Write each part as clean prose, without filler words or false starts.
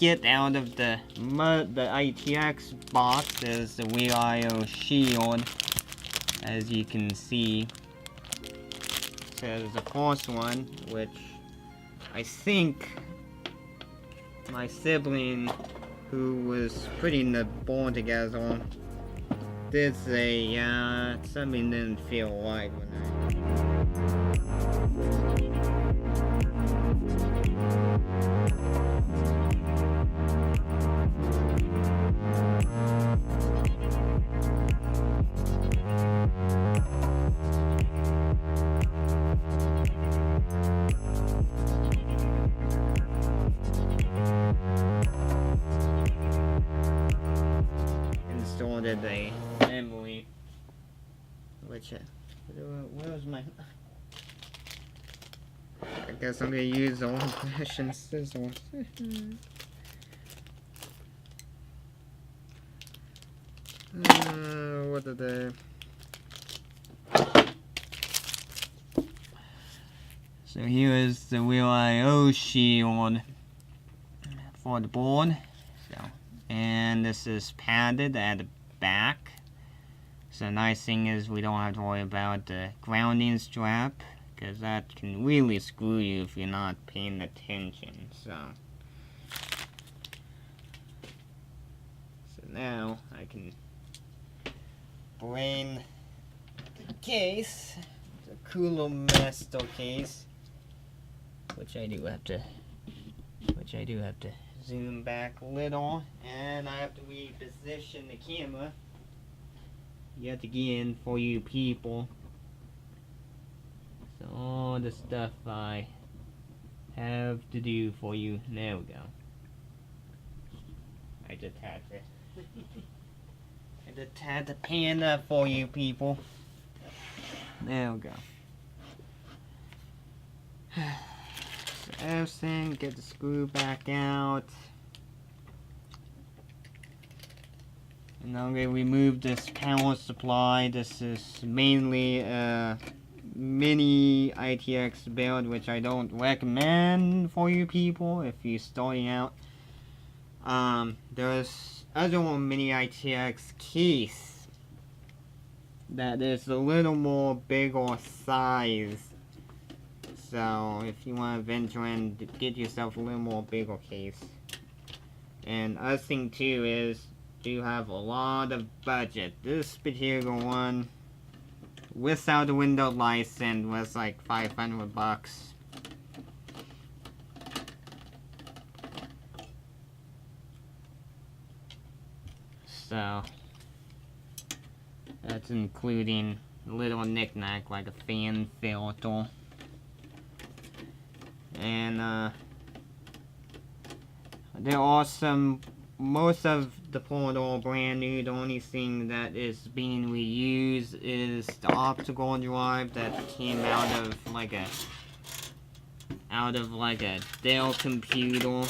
get out of the ITX box is the Wheel IO shield, as you can see. So there's the first one, which I think my sibling, who was putting the board together, did say, something didn't feel right when installed a memory, which where's my? I guess I'm gonna use the old-fashioned scissors. What are they? So here is the Wheel IO shield for the board. And this is padded at the back. So the nice thing is we don't have to worry about the grounding strap, because that can really screw you if you're not paying attention. So now I can bring the case, the Cooler Master case, which I do have to zoom back a little, and I have to reposition the camera yet again for you people. So all the stuff I have to do for you. There we go. I just had to pan up for you people. There we go. Everything, get the screw back out, and I'm going to remove this power supply. This is mainly a mini ITX build, which I don't recommend for you people if you're starting out. There's other one mini ITX case that is a little more bigger size. So if you want to venture in, get yourself a little more bigger case. And other thing too is, you have a lot of budget. This particular one, without the Windows license, was like $500. So that's including a little knick-knack like a fan filter. And there are some, most of the parts are brand new. The only thing that is being reused is the optical drive that came out of like a Dell computer.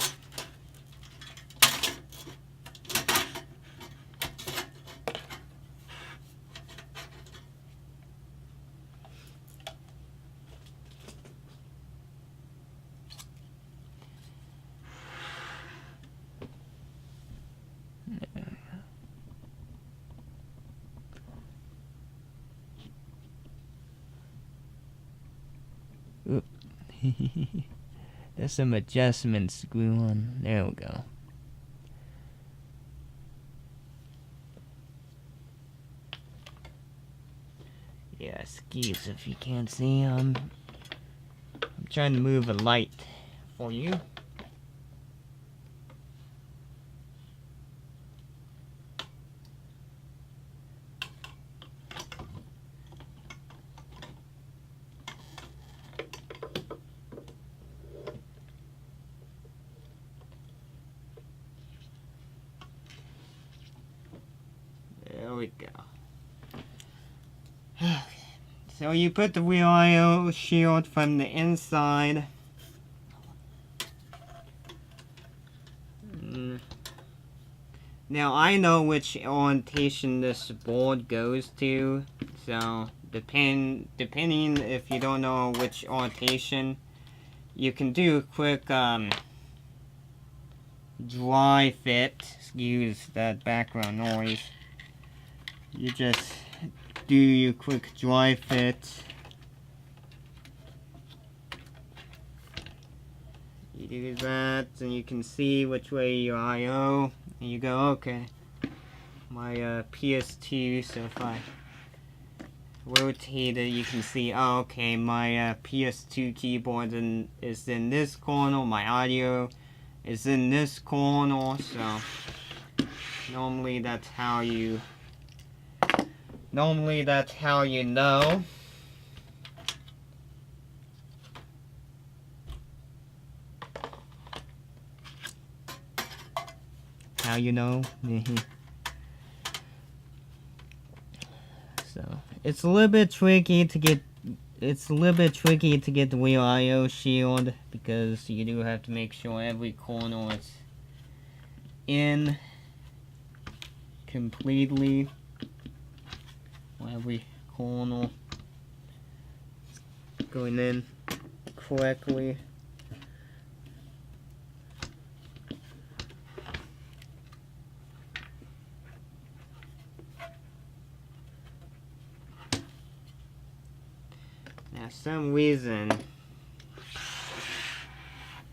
There's some adjustments screw on. There we go. Yeah, excuse if you can't see. I'm trying to move a light for you. There we go. So you put the Wheel IO shield from the inside. Now I know which orientation this board goes to, so depending if you don't know which orientation, you can do a quick dry fit. Excuse that background noise. You just do your quick dry fit. You do that, and you can see which way your I/O, and you go, okay, my PS2. So if I rotate it, you can see, oh, okay, my PS2 keyboard is in this corner, my audio is in this corner. So normally that's how you know. How you know? So it's a little bit tricky to get. The real I/O shield, because you do have to make sure every corner is in completely. Every corner is going in correctly. Now, some reason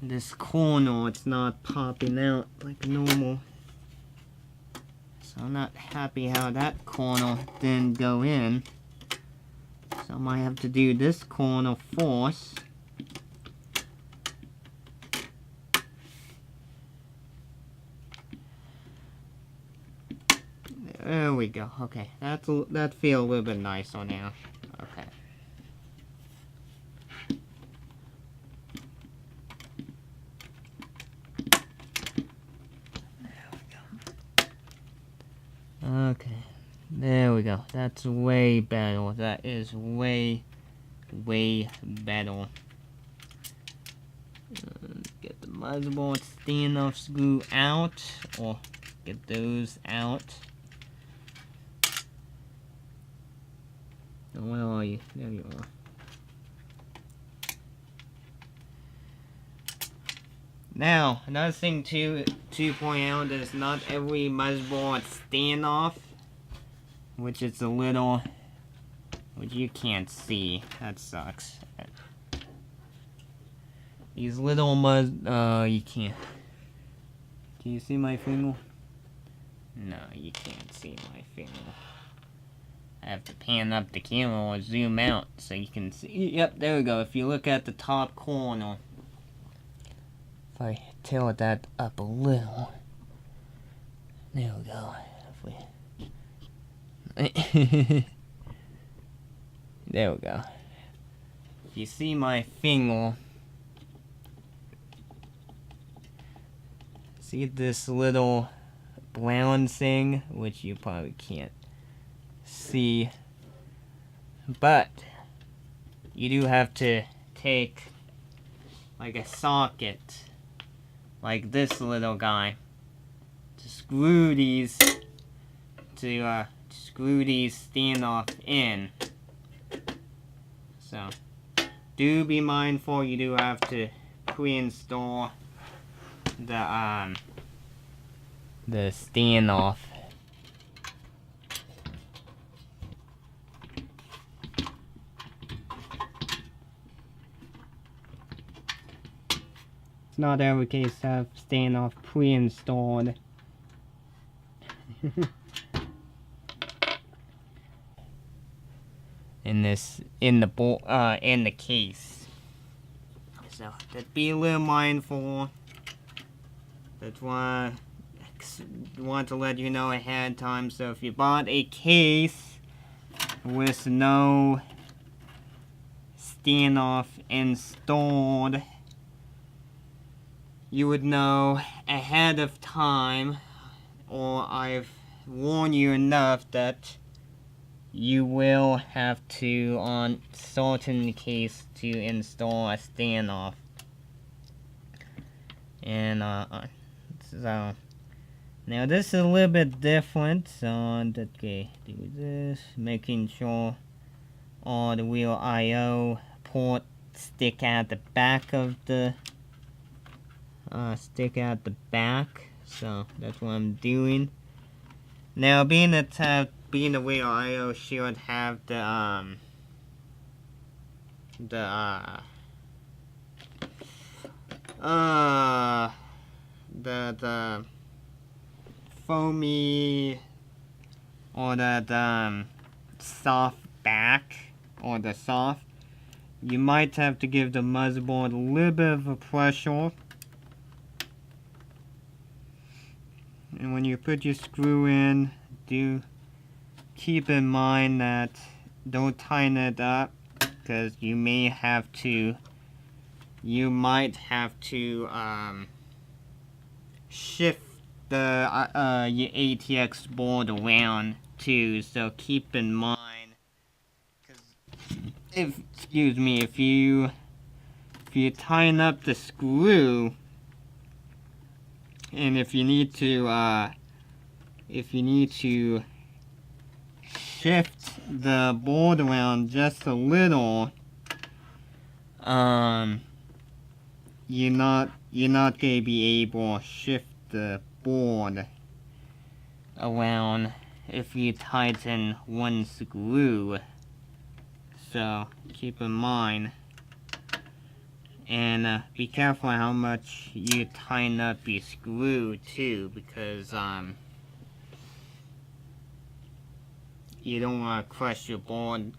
this corner, it's not popping out like normal. So I'm not happy how that corner didn't go in. So I might have to do this corner first. There we go. Okay, that feels a little bit nicer now. Okay. Okay, there we go. That's way better. That is way better. Get the motherboard standoff screw out, or get those out. Where are you? There you are. Now, another thing to point out is not every motherboard standoff, which is a little, which you can't see. That sucks. These little you can't. Can you see my finger? No, you can't see my finger. I have to pan up the camera or zoom out so you can see. Yep, there we go. If you look at the top corner. If I tilt that up a little. There we go. There we go. If you see my finger, see this little brown thing, which you probably can't see, but you do have to take like a socket, like this little guy, to screw these standoff in. So do be mindful, you do have to pre-install the standoff. It's not every case to have standoff pre-installed. in the case. So just be a little mindful. That's why I want to let you know ahead of time. So if you bought a case with no standoff installed, you would know ahead of time, or I've warned you enough that you will have to, on certain case, to install a standoff. And so now this is a little bit different. So okay, do this, making sure all the real I/O ports stick out the back of the stick out the back. So that's what I'm doing. Now, being the real IO should have the foamy or the soft back or the soft, you might have to give the motherboard a little bit of a pressure. And when you put your screw in, do keep in mind that don't tighten it up, because you might have to shift the your ATX board around too, so keep in mind, because if you tighten up the screw, and if you need to shift the board around just a little, you're not gonna be able to shift the board around if you tighten one screw. So keep in mind, and be careful how much you tighten up your screw too, because you don't want to crush your board.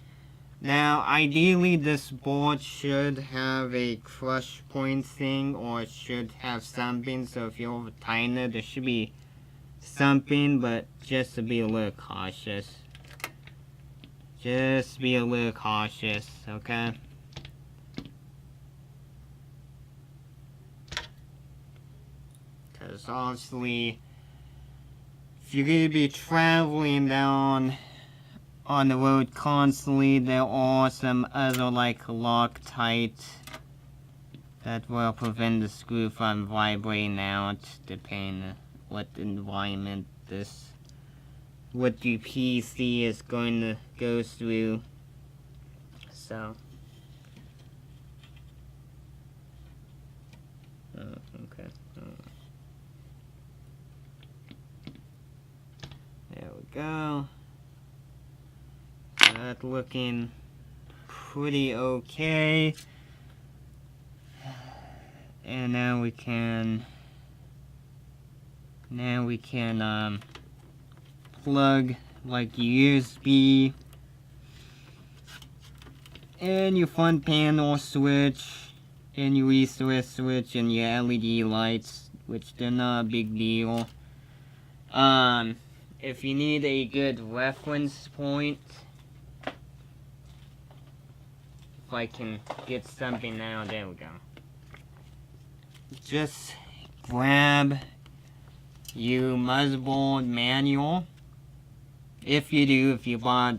Now, ideally, this board should have a crush point thing, or it should have something, so if you over tighten it, there should be something, but just to be a little cautious. Just be a little cautious, okay? Because obviously, if you're going to be traveling down on the road constantly, there are some other like Loctite that will prevent the screw from vibrating out, depending on what environment what your PC is going to go through. So, okay. There we go. That's looking pretty okay. And now we can plug like USB and your front panel switch and your reset switch and your LED lights, which they're not a big deal. If you need a good reference point, if I can get something now, there we go. Just grab your motherboard manual. If you buy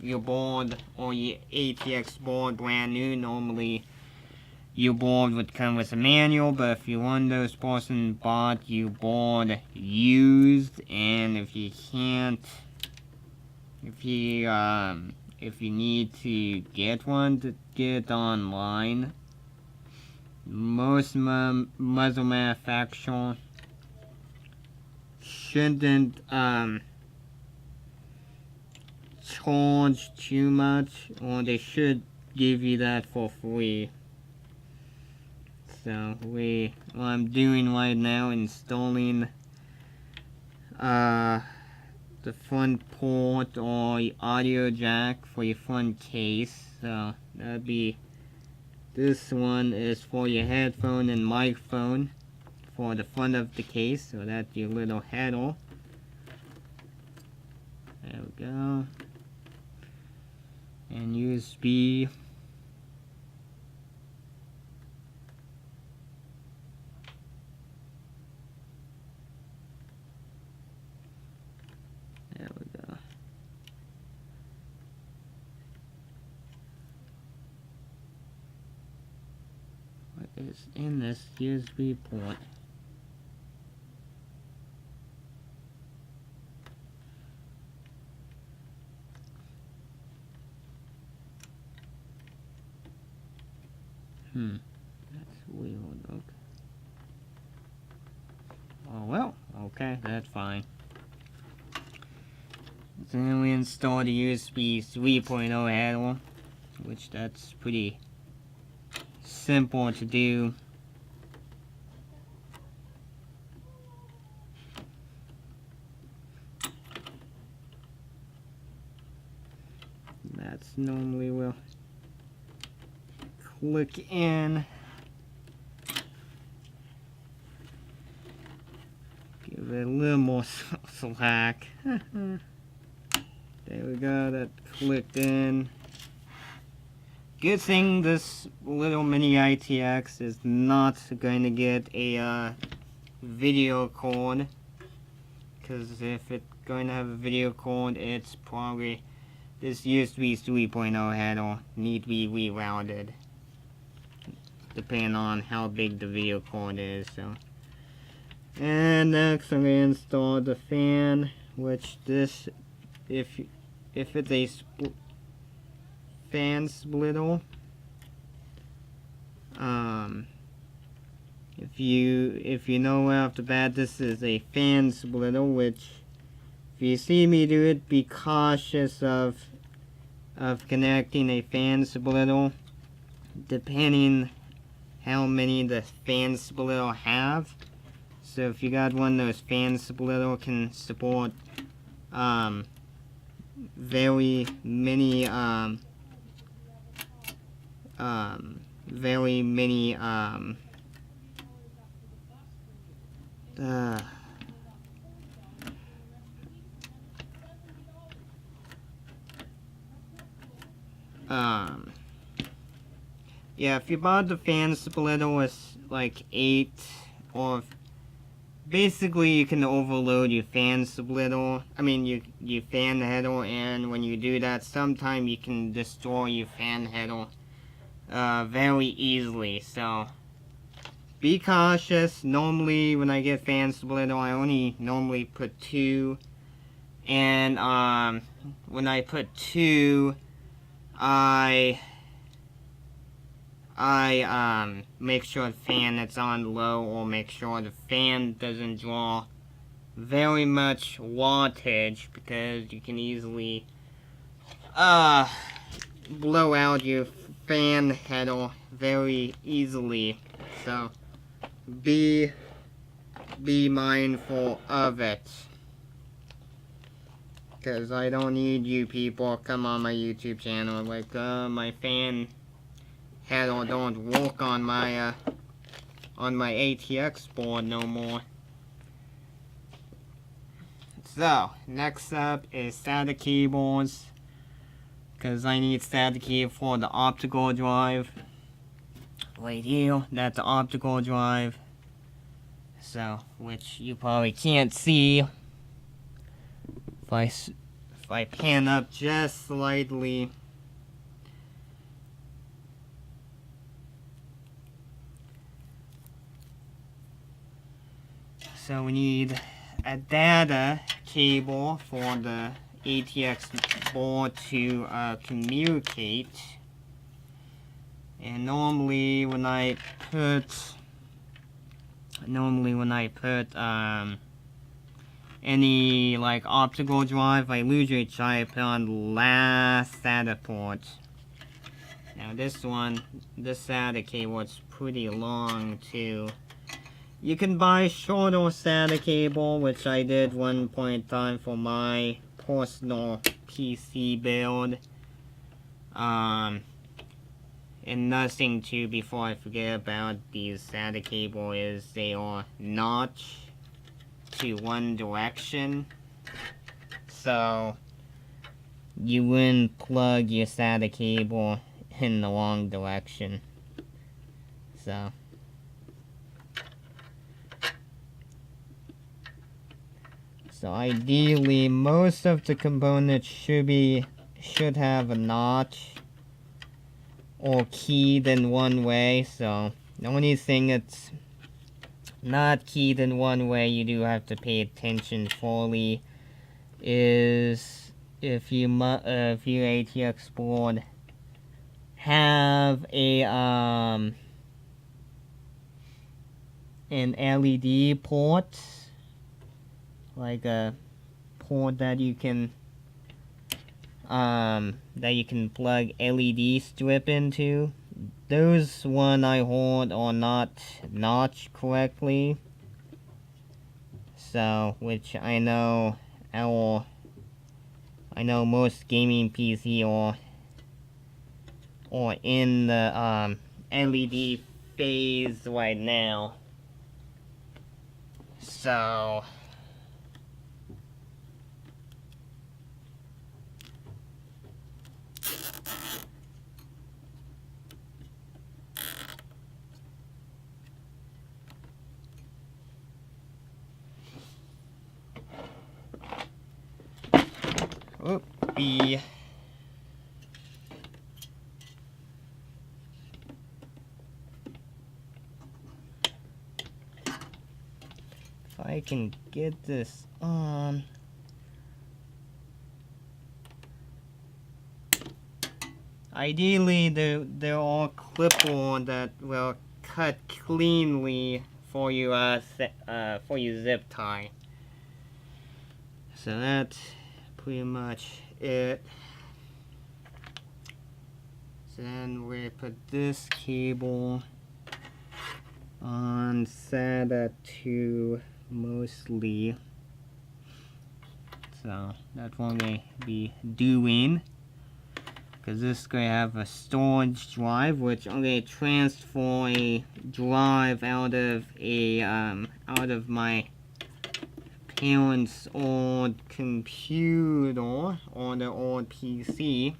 your board or your ATX board brand new, normally your board would come with a manual, but if you're one of those person bought your board used, and if you need to get one, to get it online, most muzzle manufacturers shouldn't charge too much, or they should give you that for free. So what I'm doing right now, installing the front port or audio jack for your front case. So that'd be, this one is for your headphone and microphone for the front of the case, so that's your little header. There we go. And USB. There we go. What is in this USB port? That's weird, okay. Oh well, okay, that's fine. Then we install the USB 3.0 header, which that's pretty simple to do. That's normally we'll click in. Give it a little more slack. There we go, that clicked in. Good thing this little mini ITX is not going to get a video cord, because if it's going to have a video cord, it's probably this USB 3.0 header need to be rerouted depending on how big the video cord is. So, and next I'm going to install the fan, which this, if it's a fan splitter, if you know right off the bat, this is a fan splitter, which if you see me do it, be cautious of connecting a fan splitter, depending how many the fan splitter have. So if you got one of those fan splitter can support very many yeah, if you bought the fan splitter with like 8, or basically you can overload your fan splitter, I mean your fan header, and when you do that, sometimes you can destroy your fan header very easily. So be cautious. Normally when I get fan splitter, I only normally put 2, and when I put 2, I make sure the fan that's on low, or make sure the fan doesn't draw very much wattage, because you can easily blow out your fan header very easily. So be mindful of it, because I don't need you people come on my YouTube channel like my fan header don't work on my ATX board no more. So next up is SATA cables, because I need SATA cable for the optical drive. Right here, that's the optical drive. So, which you probably can't see. If I pan up just slightly. So we need a data cable for the ATX board to communicate. And normally when I put any like optical drive, I usually try to put on the last SATA port. Now this SATA cable is pretty long too. You can buy shorter SATA cable, which I did one point in time for my personal PC build. And nothing too, before I forget about these SATA cable, is they are notch to one direction. So you wouldn't plug your SATA cable in the wrong direction. So ideally, most of the components should have a notch or keyed in one way. So the only thing that's not keyed in one way you do have to pay attention fully is if your ATX board have an LED port like a port that you can plug LED strip into. Those one I hold are not notched correctly, so which I know most gaming PC are in the LED phase right now. So whoopee. If I can get this on. Ideally, they're all clip-on that will cut cleanly for you zip tie. So that's pretty much it. So then we put this cable on SATA 2 mostly. So that's what I'm going to be doing. Because this is going to have a storage drive, which I'm going to transfer a drive out of my parents' old computer or the old PC.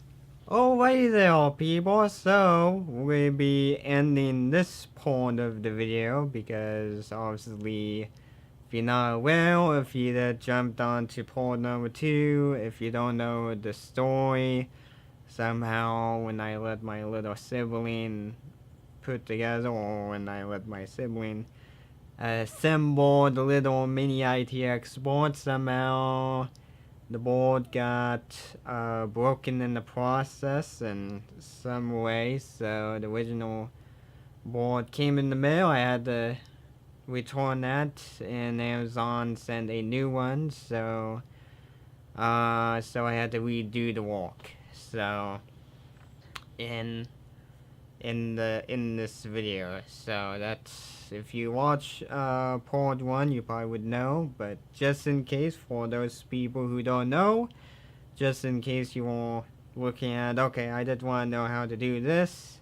Alrighty there, people. So we'll be ending this part of the video because obviously, if you're not aware, if you jumped on to part number 2, if you don't know the story. Somehow, when I let my little sibling put together, or when I let my sibling assemble the little mini ITX board, somehow the board got broken in the process in some way. So the original board came in the mail. I had to return that, and Amazon sent a new one. So I had to redo the work. So in this video, so that's, if you watch part 1, you probably would know, but just in case, for those people who don't know, just in case you are looking at, okay, I just want to know how to do this,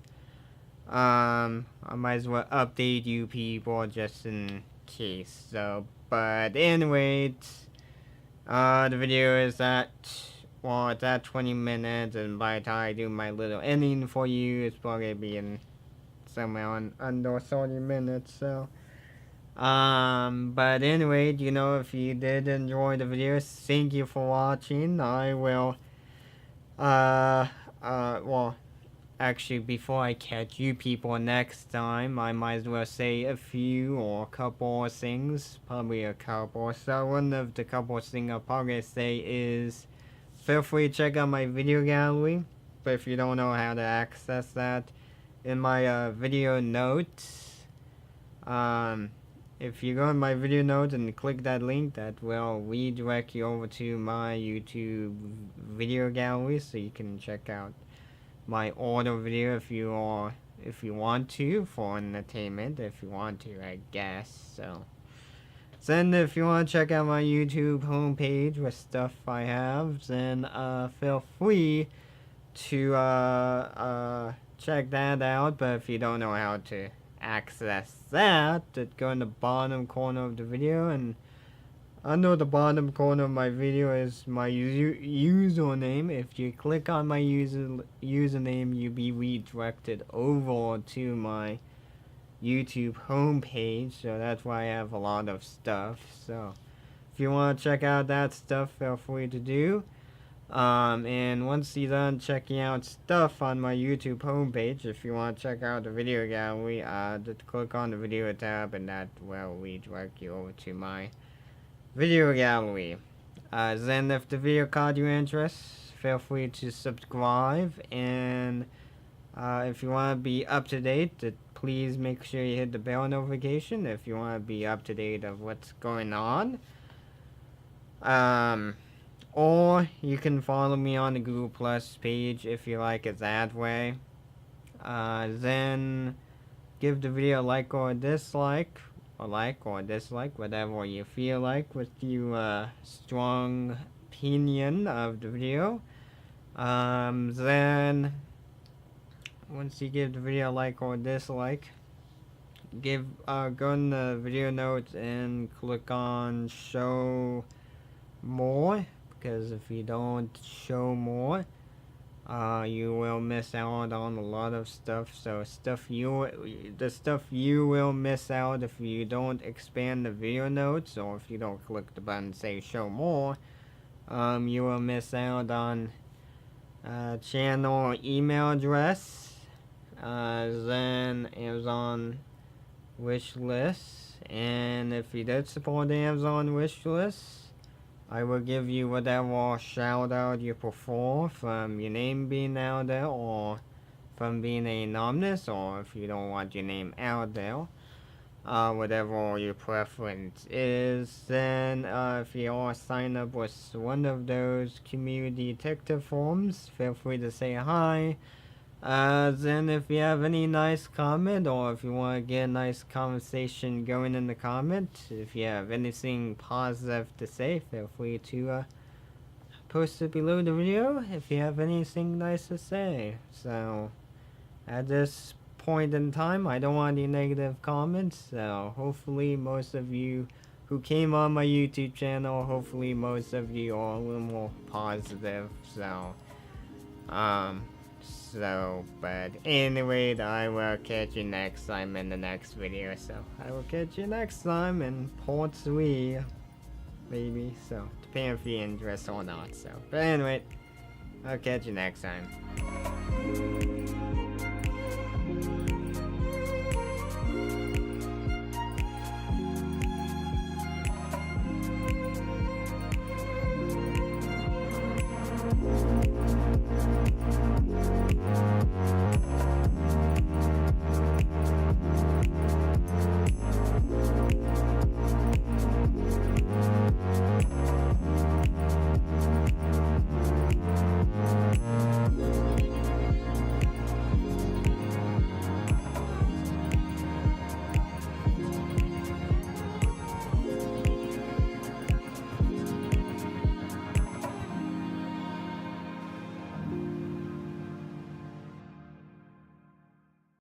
I might as well update you people just in case. So, but anyway, the video is at, well, it's at 20 minutes, and by the time I do my little ending for you, it's probably gonna be in somewhere under 30 minutes. So, but anyway, you know, if you did enjoy the video, thank you for watching. I will, well, actually, before I catch you people next time, I might as well say a few or a couple of things, probably a couple. So one of the couple of things I'll probably say is, feel free to check out my video gallery, but if you don't know how to access that, in my video notes, if you go in my video notes and click that link, that will redirect you over to my YouTube video gallery, so you can check out my older video if you want to, for entertainment, if you want to, I guess. So then if you want to check out my YouTube homepage with stuff I have, then feel free to check that out. But if you don't know how to access that, just go in the bottom corner of the video, and under the bottom corner of my video is my username. If you click on my username, you'll be redirected over to my YouTube homepage. So that's why I have a lot of stuff. So if you want to check out that stuff, feel free to do. And once you're done checking out stuff on my YouTube homepage, if you want to check out the video gallery, just click on the video tab, and that will redirect you over to my video gallery. Then if the video caught your interest, feel free to subscribe, and if you want to be up to date, please make sure you hit the bell notification if you want to be up to date of what's going on. Or you can follow me on the Google Plus page if you like it that way. Then give the video a like or dislike, whatever you feel like with your strong opinion of the video. Then once you give the video a like or dislike, go in the video notes and click on show more, because if you don't show more, you will miss out on a lot of stuff. So the stuff you will miss out if you don't expand the video notes, or if you don't click the button say show more, you will miss out on channel email address, then Amazon wish list, and if you did support the Amazon wish list, I will give you whatever shout out you prefer, from your name being out there, or from being anonymous, or if you don't want your name out there, whatever your preference is. Then if you are signed up with one of those community detective forums, feel free to say hi. Then if you have any nice comment, or if you want to get a nice conversation going in the comment, if you have anything positive to say, feel free to post it below the video if you have anything nice to say. So at this point in time, I don't want any negative comments, so hopefully most of you who came on my YouTube channel, hopefully most of you are a little more positive. But anyway, I will catch you next time in the next video. So I will catch you next time in part 3, maybe. So depending if you're interested or not. So, but anyway, I'll catch you next time.